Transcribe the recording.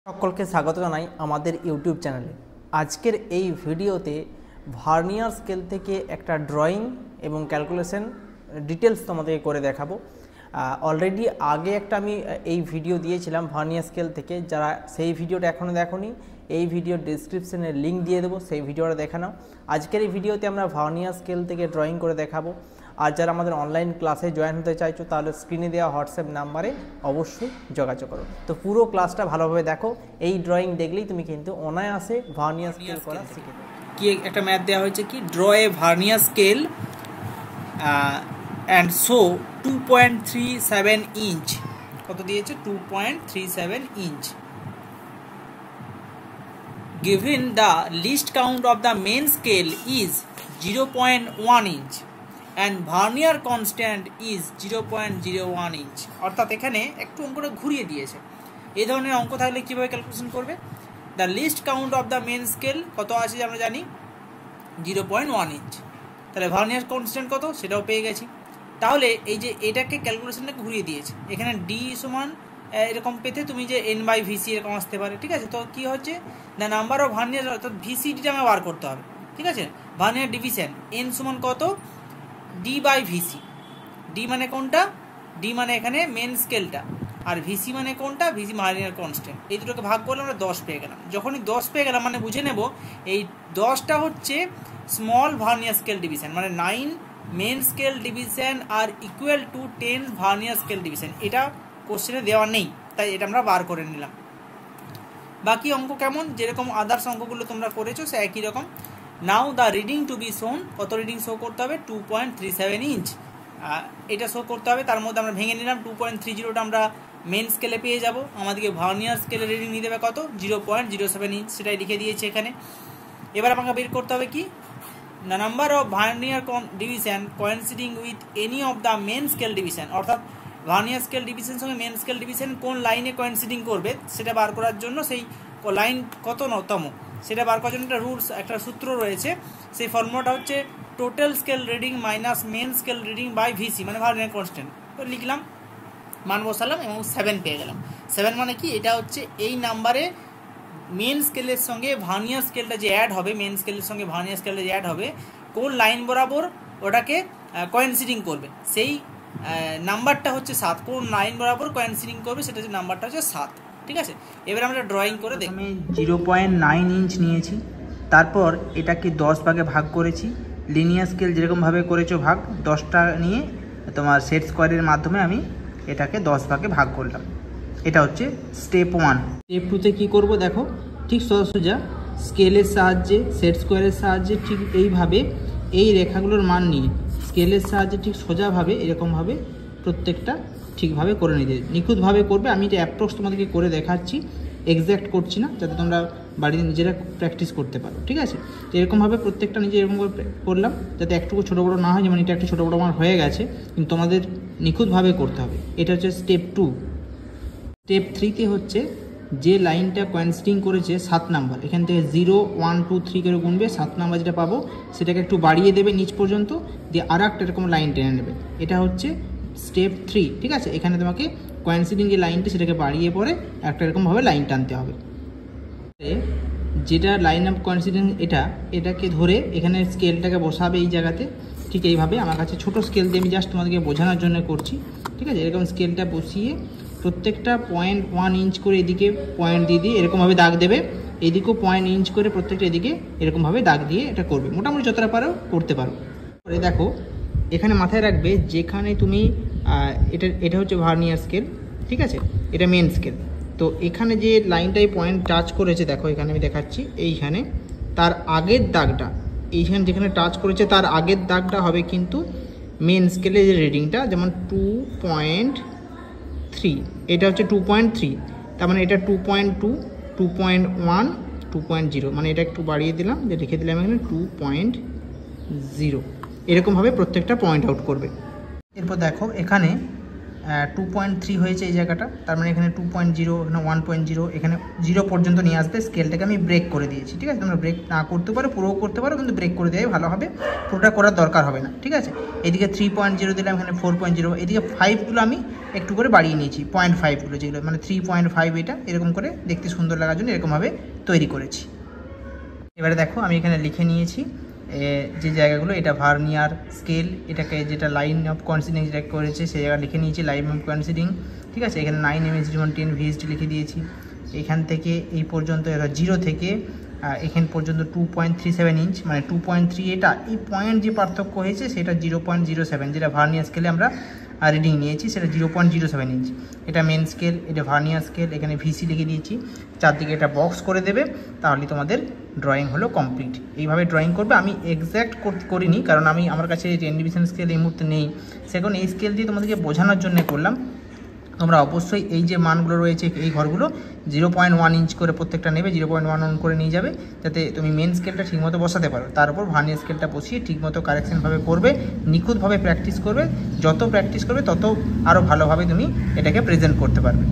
সকলকে স্বাগত জানাই আমাদের ইউটিউব চ্যানেলে। আজকের এই ভিডিওতে ভার্নিয়ার স্কেল থেকে একটা ড্রয়িং এবং ক্যালকুলেশন ডিটেলস তোমাদেরকে করে দেখাবো। অলরেডি আগে একটা আমি এই ভিডিও দিয়েছিলাম ভার্নিয়ার স্কেল থেকে, যারা সেই ভিডিওটা এখনও দেখোনি এই ভিডিওর ডেসক্রিপশনে লিঙ্ক দিয়ে দেবো, সেই ভিডিওটা দেখে নাও। আজকের এই ভিডিওতে আমরা ভার্নিয়ার স্কেল থেকে ড্রয়িং করে দেখাবো। আর যারা আমাদের অনলাইন ক্লাসে জয়েন হতে চাইছো তাহলে স্ক্রিনে দেওয়া হোয়াটসঅ্যাপ নাম্বারে অবশ্যই যোগাযোগ করো। তো পুরো ক্লাসটা ভালোভাবে দেখো, এই ড্রয়িং দেখলেই তুমি কিন্তু অনায়াসে ভার্নিয়ার স্কেল করা শিখে যাবে। কি একটা ম্যাথ দেওয়া হয়েছে কি, draw A vernier scale and show 2.37 inch. কত দিয়েছে? 2.37 inch. Given the least count of the main scale is 0.1 inch and vernier constant is 0.01 inch। অর্থাৎ এখানে একটু অঙ্কটা ঘুরিয়ে দিয়েছে। এই ধরনের অঙ্ক থাকলে কিভাবে ক্যালকুলেশন করবে? The least count of the main scale কত আছে আমরা জানি, 0.1 ইঞ্চ। তাহলে ভার্নিয়ার কনস্ট্যান্ট কত সেটাও পেয়ে গেছি। তাহলে এই যে এটাকে ক্যালকুলেশনটা ঘুরিয়ে দিয়েছে, এখানে ডি সমান এরকম পেতে তুমি যে এন বাই ভিসি এরকম আসতে পারে, ঠিক আছে? তো কি হচ্ছে, দ্য নাম্বার অফ ভার্নিয়ার, অর্থাৎ ভিসিডিটা আমার বার করতে হবে, ঠিক আছে? ভার্নিয়ার ডিভিশন এন সমান কত, ডি বাই ভিসি। ডি মানে কোনটা? ডি মানে এখানে মেন স্কেলটা, আর ভিসি মানে কোনটা? VC vernier constant. এই দুটোকে ভাগ করলে আমরা 10 পেয়ে গেলাম। যখনই 10 পেয়ে গেলাম মানে বুঝে নেব এই 10টা হচ্ছে স্মল ভার্নিয়ার স্কেল ডিভিশন, মানে 9 মেন স্কেল ডিভিশন আর equal to 10 vernier scale division. এটা কোশ্চেনে দেওয়া নেই, তাই এটা আমরা বার করে নিলাম। বাকি অঙ্ক কেমন, যেরকম আদার্স অঙ্কগুলো তোমরা করেছো সে একই রকম। Now the reading to be শোন, কত রিডিং শো করতে হবে? 2.37 ইঞ্চ এটা শো করতে হবে। তার মধ্যে আমরা ভেঙে নিলাম 2.30টা আমরা মেন স্কেলে পেয়ে যাব। আমাদেরকে ভার্নিয়ার স্কেলে রিডিং নিয়ে দেবে কত? 0.07 ইঞ্চ, সেটাই লিখে দিয়েছে এখানে। এবার আমাকে বের করতে হবে কি, the number of vernier division coinciding with any of the main scale division. অর্থাৎ ভার্নিয়ার স্কেল ডিভিশন সঙ্গে মেন স্কেল ডিভিশন কোন লাইনে কোইন্সিডিং করবে সেটা বার করার জন্য, সেই লাইন কত নতম সেটা বার করার জন্য একটা রুলস, একটা সূত্র রয়েছে। সেই ফর্মুলাটা হচ্ছে total scale reading minus main scale reading by VC, মানে ভার্নিয়ার কনস্ট্যান্ট। তো লিখলাম, মান বসালাম এবং 7 পেয়ে গেলাম। 7 মানে কি, এটা হচ্ছে এই নাম্বারে মেন স্কেলের সঙ্গে ভার্নিয়ার স্কেলটা যে অ্যাড হবে, মেন স্কেলের সঙ্গে ভার্নিয়ার স্কেলটা যে অ্যাড হবে, কোন লাইন বরাবর ওটাকে কোইন্সিডিং করবে সেই নাম্বারটা হচ্ছে 7। কোন লাইন বরাবর কোইন্সিডিং করবে সেটা হচ্ছে নাম্বারটা হচ্ছে 7, ঠিক আছে? এবার আমরা ড্রয়িং করে দেখি। আমি 0.9 ইঞ্চ নিয়েছি, তারপর এটাকে 10 ভাগে ভাগ করেছি। লিনিয়ার স্কেল যেরকমভাবে করেছো ভাগ, 10টা নিয়ে তোমার সেট স্কোয়ারের মাধ্যমে আমি এটাকে 10 ভাগে ভাগ করলাম। এটা হচ্ছে স্টেপ 1। স্টেপ 2তে কী করবো দেখো, ঠিক সোজা স্কেলের সাহায্যে, সেট স্কোয়ারের সাহায্যে ঠিক এইভাবে এই রেখাগুলোর মান নিয়ে স্কেলের সাহায্যে ঠিক সোজাভাবে এরকমভাবে প্রত্যেকটা ঠিকভাবে করে নিতে, নিখুঁতভাবে করবে। আমি এটা অ্যাপ্রক্স তোমাদেরকে করে দেখাচ্ছি, এক্স্যাক্ট করছি না, যাতে তোমরা বাড়িতে নিজেরা প্র্যাকটিস করতে পারো, ঠিক আছে? তো এরকমভাবে প্রত্যেকটা নিজে এরকম করে করলাম, যাতে একটুকু ছোটো বড়ো না হয়। যেমন এটা একটু ছোটো বড়ো আমার হয়ে গেছে, কিন্তু তোমাদের নিখুঁতভাবে করতে হবে। এটা হচ্ছে স্টেপ 2। স্টেপ 3তে হচ্ছে যে লাইনটা কোইন্সিডিং করেছে 7 নাম্বার, এখান থেকে 0 1 2 3 করে গুনবে, 7 নাম্বার যেটা পাবো সেটাকে একটু বাড়িয়ে দেবে নিচ পর্যন্ত, দিয়ে আর একটা এরকম লাইন টেনে নেবে। এটা হচ্ছে স্টেপ 3, ঠিক আছে? এখানে তোমাকে কোইন্সিডিং যে লাইনটা সেটাকে বাড়িয়ে পরে একটা এরকমভাবে লাইন টানতে হবে। যেটা লাইন অফ কোইন্সিডিং এটাকে ধরে এখানে স্কেলটাকে বসাবে এই জায়গাতে, ঠিক এইভাবে। আমার কাছে ছোটো স্কেল দিয়ে আমি জাস্ট তোমাদেরকে বোঝানোর জন্য করছি, ঠিক আছে? এরকম স্কেলটা বসিয়ে প্রত্যেকটা 0.1 ইঞ্চ করে এদিকে পয়েন্ট দিয়ে দিয়ে এরকমভাবে দাগ দেবে, এদিকেও 0.1 ইঞ্চ করে প্রত্যেকটা এদিকে এরকমভাবে দাগ দিয়ে এটা করবে। মোটামুটি যতটা পারো করতে পারো। পরে দেখো এখানে মাথায় রাখবে, যেখানে তুমি এটা হচ্ছে ভার্নিয়ার স্কেল, ঠিক আছে? এটা মেন স্কেল। তো এখানে যে লাইনটাই পয়েন্ট টাচ করেছে, দেখো এখানে আমি দেখাচ্ছি, এইখানে তার আগের দাগটা, এইখানে যেখানে টাচ করেছে তার আগের দাগটা হবে কিন্তু মেন স্কেলের যে রিডিংটা, যেমন 2.3, এটা হচ্ছে 2.3, তার মানে এটা 2.2 2.1 2.0, মানে এটা একটু বাড়িয়ে দিলাম, যে লিখে দিলাম এখানে 2.0। এরকমভাবে প্রত্যেকটা পয়েন্ট আউট করবে। এরপর দেখো এখানে 2.3 হয়েছে এই জায়গাটা, তার মানে এখানে 2.0, এখানে 1.0, এখানে 0 পর্যন্ত নিয়ে আসবে। স্কেলটাকে আমি ব্রেক করে দিয়েছি, ঠিক আছে। তোমরা ব্রেক না করতে পারো, পুরোও করতে পারো, কিন্তু ব্রেক করে দেওয়াই ভালো হবে, পুরোটা করার দরকার হবে না, ঠিক আছে। এদিকে 3.0 দিলাম, এখানে 4.0, এদিকে 5গুলো আমি একটু করে বাড়িয়ে নিয়েছি, 0.5গুলো যেগুলো মানে 3.5, এটা এরকম করে দেখতে সুন্দর লাগার জন্য এরকমভাবে তৈরি করেছি। এবারে দেখো আমি এখানে লিখে নিয়েছি যে জায়গাগুলো, এটা ভার্নিয়ার স্কেল, এটাকে যেটা লাইন অফ কনসিডিং যেটা করেছে সেই জায়গা লিখে নিয়েছি, লাইন অফ কনসিডিং, ঠিক আছে। এখানে 9 mm 10 VSD লিখে দিয়েছি। এখান থেকে এই পর্যন্ত 0 থেকে এখান পর্যন্ত 2.37 ইঞ্চ, মানে 2.3, এটা এই পয়েন্ট যে পার্থক্য হয়েছে সেটা 0.07, যেটা ভার্নিয়ার স্কেলে আমরা রিডিং নিয়েছি সেটা 0.07 ইঞ্চ। এটা মেন স্কেল, এটা ভার্নিয়ার স্কেল, এখানে ভিসি লিখে দিয়েছি, চারদিকে এটা বক্স করে দেবে, তাহলে তোমাদের ড্রয়িং হলো কমপ্লিট। এইভাবে ড্রয়িং করবে। আমি এক্স্যাক্ট করিনি, কারণ আমার কাছে 10 ডিভিশন স্কেল এই মুহূর্তে নেই, সেখানে এই স্কেল দিয়ে তোমাদেরকে বোঝানোর জন্য করলাম। তোমরা অবশ্যই এই যে মানগুলো রয়েছে এই ঘরগুলো 0.1 ইঞ্চ করে প্রত্যেকটা নেবে, 0.11 করে নিয়ে যাবে, যাতে তুমি মেন স্কেলটা ঠিকমতো বসাতে পারো। তার উপর ভার্নিয়ার স্কেলটা বসিয়ে ঠিকমতো কারেকশনভাবে করবে, নিখুঁতভাবে প্র্যাকটিস করবে। যত প্র্যাকটিস করবে তত আরও ভালোভাবে তুমি এটাকে প্রেজেন্ট করতে পারবে।